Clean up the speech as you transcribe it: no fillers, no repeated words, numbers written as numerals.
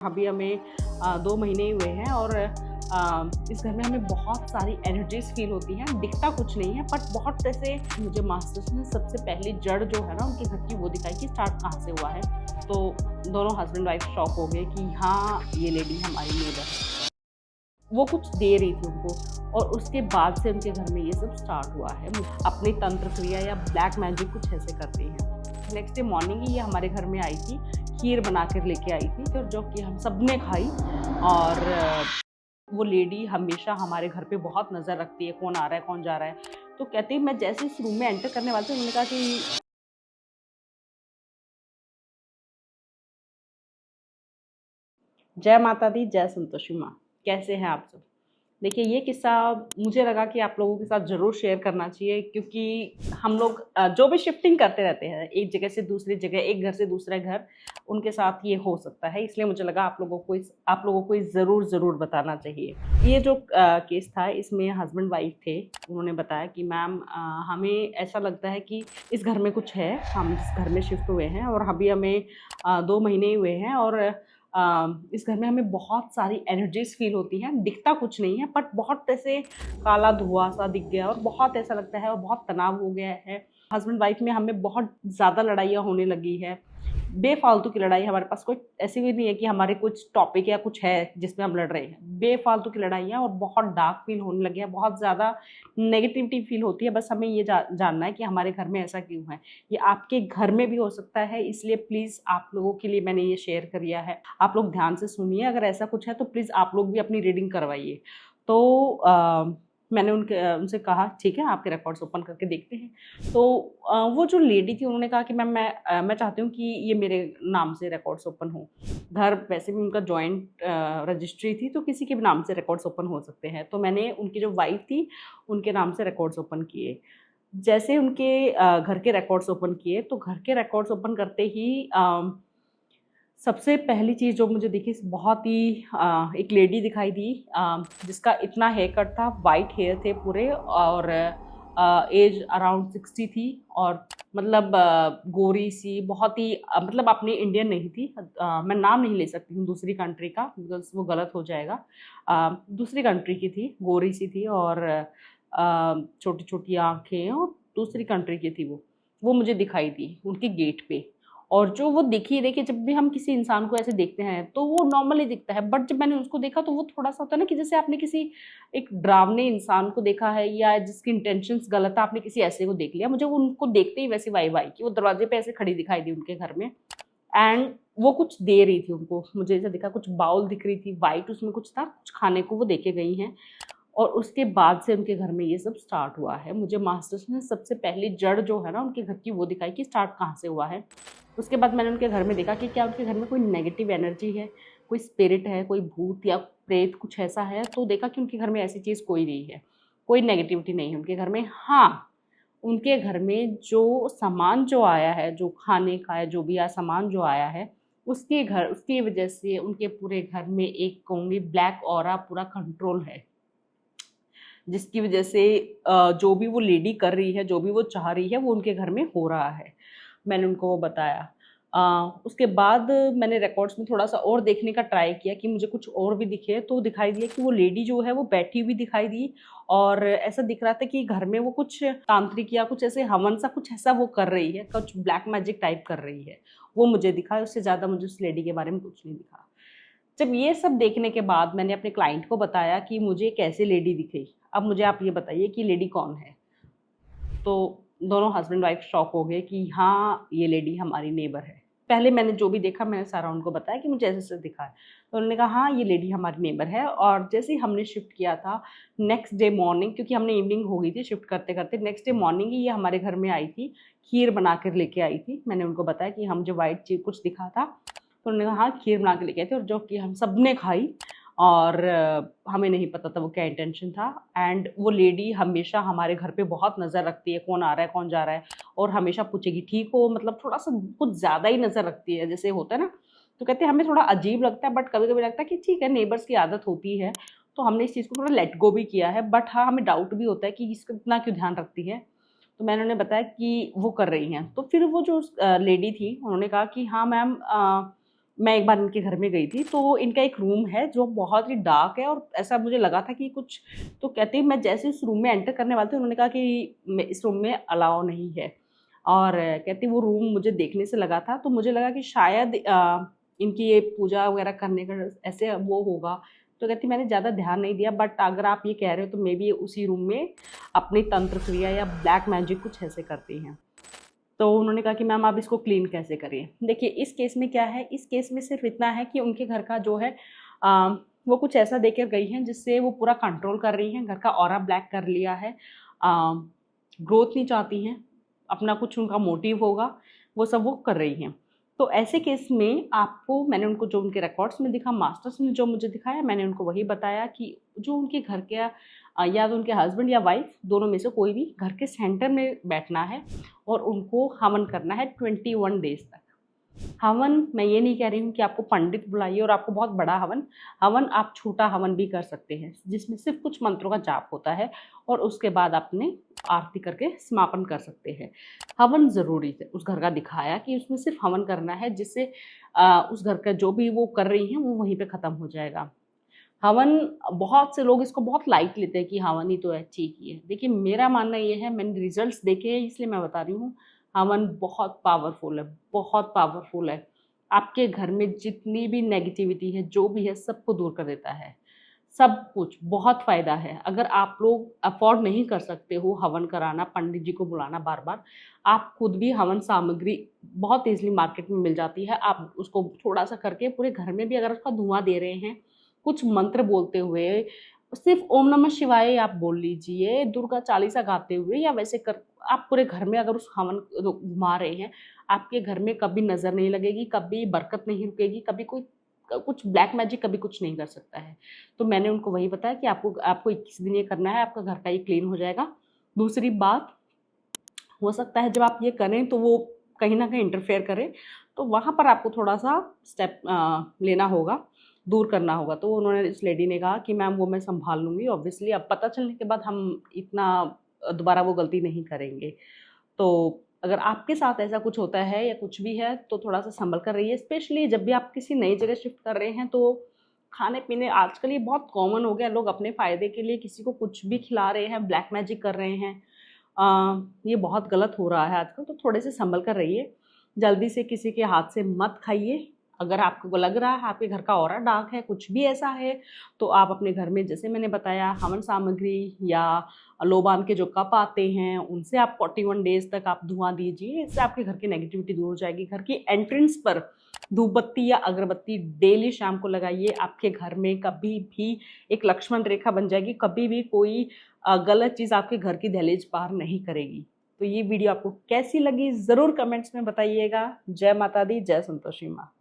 अभी हमें 2 महीने ही हुए हैं और इस घर में हमें बहुत सारी एनर्जीज़ फ़ील होती हैं। दिखता कुछ नहीं है बट बहुत ऐसे मुझे मास्टर्स ने सबसे पहली जड़ जो है ना उनके घर की वो दिखाई कि स्टार्ट कहाँ से हुआ है। तो दोनों हस्बैंड वाइफ शॉक हो गए कि हाँ, ये लेडी हमारी नेबर है। वो कुछ दे रही थी उनको और उसके बाद से उनके घर में ये सब स्टार्ट हुआ है। अपनी तंत्र क्रिया या ब्लैक मैजिक कुछ ऐसे करती हैं। नेक्स्ट डे मॉर्निंग ही ये हमारे घर में आई थी, खीर बना कर लेके आई थी और जो कि हम सब ने खाई। और वो लेडी हमेशा हमारे घर पे बहुत नज़र रखती है, कौन आ रहा है, कौन जा रहा है। तो कहती है मैं जैसे इस रूम में एंटर करने वाली थी उन्होंने कहा कि जय माता दी, जय संतोषी माँ। कैसे हैं आप सब? देखिए, ये किस्सा मुझे लगा कि आप लोगों के साथ ज़रूर शेयर करना चाहिए क्योंकि हम लोग जो भी शिफ्टिंग करते रहते हैं एक जगह से दूसरी जगह, एक घर से दूसरे घर, उनके साथ ये हो सकता है। इसलिए मुझे लगा आप लोगों को ज़रूर बताना चाहिए। ये जो केस था इसमें हस्बैंड वाइफ थे। उन्होंने बताया कि मैम हमें ऐसा लगता है कि इस घर में कुछ है। हम जिस घर में शिफ्ट हुए हैं और अभी हमें 2 महीने ही हुए हैं और इस घर में हमें बहुत सारी एनर्जीज़ फ़ील होती हैं। दिखता कुछ नहीं है बट बहुत ऐसे काला धुआँ सा दिख गया और बहुत ऐसा लगता है और बहुत तनाव हो गया है। हस्बैंड वाइफ में हमें बहुत ज़्यादा लड़ाइयाँ होने लगी है। बेफ़ालतू की लड़ाई, हमारे पास कोई ऐसी भी नहीं है कि हमारे कुछ टॉपिक या कुछ है जिसमें हम लड़ रहे हैं। बेफ़ालतू की लड़ाइयाँ और बहुत डार्क फ़ील होने लगे हैं, बहुत ज़्यादा नेगेटिविटी फ़ील होती है। बस हमें ये जानना है कि हमारे घर में ऐसा क्यों है? ये आपके घर में भी हो सकता है, इसलिए प्लीज़ आप लोगों के लिए मैंने ये शेयर किया है। आप लोग ध्यान से सुनिए, अगर ऐसा कुछ है तो प्लीज़ आप लोग भी अपनी रीडिंग करवाइए। तो मैंने उनसे कहा ठीक है, आपके रिकॉर्ड्स ओपन करके देखते हैं। तो वो जो लेडी थी उन्होंने कहा कि मैम मैं चाहती हूँ कि ये मेरे नाम से रिकॉर्ड्स ओपन हो। घर वैसे भी उनका जॉइंट रजिस्ट्री थी तो किसी के भी नाम से रिकॉर्ड्स ओपन हो सकते हैं। तो मैंने उनकी जो वाइफ़ थी उनके नाम से रिकॉर्ड्स ओपन किए। जैसे उनके घर के रिकॉर्ड्स ओपन किए तो घर के रिकॉर्ड्स ओपन करते ही सबसे पहली चीज़ जो मुझे दिखी बहुत ही एक लेडी दिखाई दी जिसका इतना हेयर कट था, वाइट हेयर थे पूरे और एज अराउंड 60 थी और मतलब गोरी सी बहुत ही मतलब अपनी इंडियन नहीं थी। मैं नाम नहीं ले सकती हूँ दूसरी कंट्री का बिकॉज़ वो गलत हो जाएगा। दूसरी कंट्री की थी, गोरी सी थी और छोटी-छोटी आँखें और दूसरी कंट्री की थी वो। वो मुझे दिखाई दी उनके गेट पे। और जो वो दिखी, देखिए जब भी हम किसी इंसान को ऐसे देखते हैं तो वो नॉर्मली दिखता है बट जब मैंने उसको देखा तो वो थोड़ा-सा होता है ना कि जैसे आपने किसी एक डरावने इंसान को देखा है या जिसकी इंटेंशंस गलत है, आपने किसी ऐसे को देख लिया। मुझे वो उनको देखते ही वैसी वाइब आई कि वो दरवाजे पे ऐसे खड़ी दिखाई दी उनके घर में एंड वो कुछ दे रही थी उनको। मुझे ऐसा दिखा कुछ बाउल दिख रही थी, व्हाइट उसमें कुछ था, कुछ खाने को वो देके गई हैं। और उसके बाद से उनके घर में ये सब स्टार्ट हुआ है। मुझे मास्टर्स ने सबसे पहली जड़ जो है ना उनके घर की वो दिखाई कि स्टार्ट कहाँ से हुआ है। उसके बाद मैंने उनके घर में देखा कि क्या उनके घर में कोई नेगेटिव एनर्जी है, कोई स्पिरिट है, कोई भूत या प्रेत कुछ ऐसा है, तो देखा कि उनके घर में ऐसी चीज़ कोई नहीं है, कोई नेगेटिविटी नहीं है उनके घर में। हाँ, उनके घर में जो सामान जो आया है, जो खाने का है, जो भी सामान जो आया है, उसकी वजह से उनके पूरे घर में एक कहूँगी ब्लैक ऑरा पूरा कंट्रोल है। जिसकी वजह से जो भी वो लेडी कर रही है, जो भी वो चाह रही है, वो उनके घर में हो रहा है। मैंने उनको वो बताया। उसके बाद मैंने रिकॉर्ड्स में थोड़ा-सा और देखने का ट्राई किया कि मुझे कुछ और भी दिखे, तो दिखाई दिया कि वो लेडी जो है वो बैठी हुई दिखाई दी और ऐसा दिख रहा था कि घर में वो कुछ तांत्रिक या कुछ ऐसे हवन सा कुछ ऐसा वो कर रही है, कुछ ब्लैक मैजिक टाइप कर रही है। वो मुझे दिखा, उससे ज़्यादा मुझे उस लेडी के बारे में कुछ नहीं दिखा। जब ये सब देखने के बाद मैंने अपने क्लाइंट को बताया कि मुझे एक ऐसी लेडी दिखी। अब मुझे आप ये बताइए कि लेडी कौन है? तो दोनों हस्बैंड वाइफ शॉक हो गए कि हाँ, ये लेडी हमारी नेबर है। पहले मैंने जो भी देखा मैंने सारा उनको बताया कि मुझे ऐसे-ऐसे दिखा है। तो उन्होंने कहा हाँ, ये लेडी हमारी नेबर है और जैसे ही हमने शिफ्ट किया था, नेक्स्ट डे मॉर्निंग क्योंकि हमने इवनिंग हो गई थी शिफ्ट करते-करते, नेक्स्ट डे मॉर्निंग ही ये हमारे घर में आई थी, खीर बना कर लेके आई थी। मैंने उनको बताया कि हम जो व्हाइट चीज़ कुछ दिखा था, तो उन्होंने कहा हाँ, खीर बना के लेके आए थे और जो कि हम सबने खाई और हमें नहीं पता था वो क्या इंटेंशन था एंड वो लेडी हमेशा हमारे घर पे बहुत नज़र रखती है, कौन आ रहा है, कौन जा रहा है और हमेशा पूछेगी ठीक हो? मतलब थोड़ा-सा कुछ ज़्यादा ही नज़र रखती है, जैसे होता है ना, तो कहते हैं हमें थोड़ा अजीब लगता है बट कभी-कभी लगता है कि ठीक है, नेबर्स की आदत होती है, तो हमने इस चीज़ को थोड़ा लेट गो भी किया है बट हाँ, हमें डाउट भी होता है कि इसको इतना क्यों ध्यान रखती है? तो मैंने उन्हें बताया कि वो कर रही हैं। तो फिर वो जो लेडी थी, उन्होंने कहा कि हाँ मैम मैं एक बार इनके घर में गई थी, तो इनका एक रूम है जो बहुत ही डार्क है और ऐसा मुझे लगा था कि कुछ, तो कहती है मैं जैसे इस रूम में एंटर करने वाली थी उन्होंने कहा कि इस रूम में अलाउ नहीं है। और कहती वो रूम मुझे देखने से लगा था, तो मुझे लगा कि शायद इनकी ये पूजा वगैरह करने का ऐसे वो होगा। तो कहती मैंने ज़्यादा ध्यान नहीं दिया, बट अगर आप ये कह रहे हो तो मे बी उसी रूम में अपनी तंत्र क्रिया या ब्लैक मैजिक कुछ ऐसे करती हैं। तो उन्होंने कहा कि मैम आप इसको क्लीन कैसे करें। देखिए इस केस में क्या है, इस केस में सिर्फ इतना है कि उनके घर का जो है वो कुछ ऐसा देकर गई हैं जिससे वो पूरा कंट्रोल कर रही हैं, घर का ऑरा ब्लैक कर लिया है, ग्रोथ नहीं चाहती हैं, अपना कुछ उनका मोटिव होगा वो सब वो कर रही हैं। तो ऐसे केस में आपको, मैंने उनको जो उनके रिकॉर्ड्स में दिखा, मास्टर्स ने जो मुझे दिखाया, मैंने उनको वही बताया कि जो उनके घर के या तो उनके हस्बैंड या वाइफ दोनों में से कोई भी घर के सेंटर में बैठना है और उनको हवन करना है 21 डेज तक। हवन, मैं ये नहीं कह रही हूँ कि आपको पंडित बुलाइए और आपको बहुत बड़ा हवन, हवन आप छोटा हवन भी कर सकते हैं जिसमें सिर्फ कुछ मंत्रों का जाप होता है और उसके बाद आपने आरती करके समापन कर सकते हैं। हवन ज़रूरी है, उस घर का दिखाया कि उसमें सिर्फ हवन करना है जिससे उस घर का जो भी वो कर रही हैं वो वहीं पे ख़त्म हो जाएगा। हवन, बहुत से लोग इसको बहुत लाइट लेते हैं कि हवन ही तो है, ठीक ही है। देखिए मेरा मानना ये है, मैंने रिजल्ट्स देखे हैं इसलिए मैं बता रही हूँ, हवन बहुत पावरफुल है, बहुत पावरफुल है। आपके घर में जितनी भी नेगेटिविटी है, जो भी है, सबको दूर कर देता है, सब कुछ, बहुत फ़ायदा है। अगर आप लोग अफोर्ड नहीं कर सकते हो हवन कराना, पंडित जी को बुलाना बार बार, आप खुद भी हवन सामग्री बहुत ईजिली मार्केट में मिल जाती है, आप उसको थोड़ा सा करके पूरे घर में भी अगर उसका धुआं दे रहे हैं, कुछ मंत्र बोलते हुए, सिर्फ ओम नमः शिवाय आप बोल लीजिए, दुर्गा चालीसा गाते हुए या वैसे कर, आप पूरे घर में अगर उस हवन घुमा रहे हैं, आपके घर में कभी नज़र नहीं लगेगी, कभी बरकत नहीं रुकेगी, कभी कोई कुछ ब्लैक मैजिक कभी कुछ नहीं कर सकता है। तो मैंने उनको वही बताया कि आपको आपको 21 दिन ये करना है, आपका घर का ये क्लीन हो जाएगा। दूसरी बात, हो सकता है जब आप ये करें तो वो कहीं ना कहीं इंटरफेयर करें, तो वहाँ पर आपको थोड़ा सा स्टेप लेना होगा, दूर करना होगा। तो उन्होंने, इस लेडी ने कहा कि मैम वो मैं संभाल लूँगी, ऑब्वियसली अब पता चलने के बाद हम इतना दोबारा वो गलती नहीं करेंगे। तो अगर आपके साथ ऐसा कुछ होता है या कुछ भी है तो थोड़ा सा संभल कर रहिए, स्पेशली जब भी आप किसी नई जगह शिफ्ट कर रहे हैं। तो खाने पीने आजकल ये बहुत कॉमन हो गया, लोग अपने फ़ायदे के लिए किसी को कुछ भी खिला रहे हैं, ब्लैक मैजिक कर रहे हैं। ये बहुत गलत हो रहा है आजकल, तो थोड़े से संभल कर रहिए, जल्दी से किसी के हाथ से मत खाइए। अगर आपको लग रहा है आपके घर का ऑरा डार्क है, कुछ भी ऐसा है, तो आप अपने घर में, जैसे मैंने बताया, हवन सामग्री या लोबान के जो कप आते हैं उनसे आप 41 डेज तक आप धुआं दीजिए, इससे आपके घर की नेगेटिविटी दूर हो जाएगी। घर की एंट्रेंस पर धूप बत्ती या अगरबत्ती डेली शाम को लगाइए, आपके घर में कभी भी एक लक्ष्मण रेखा बन जाएगी, कभी भी कोई गलत चीज़ आपके घर की दहलीज पार नहीं करेगी। तो ये वीडियो आपको कैसी लगी ज़रूर कमेंट्स में बताइएगा। जय माता दी, जय संतोषी माँ।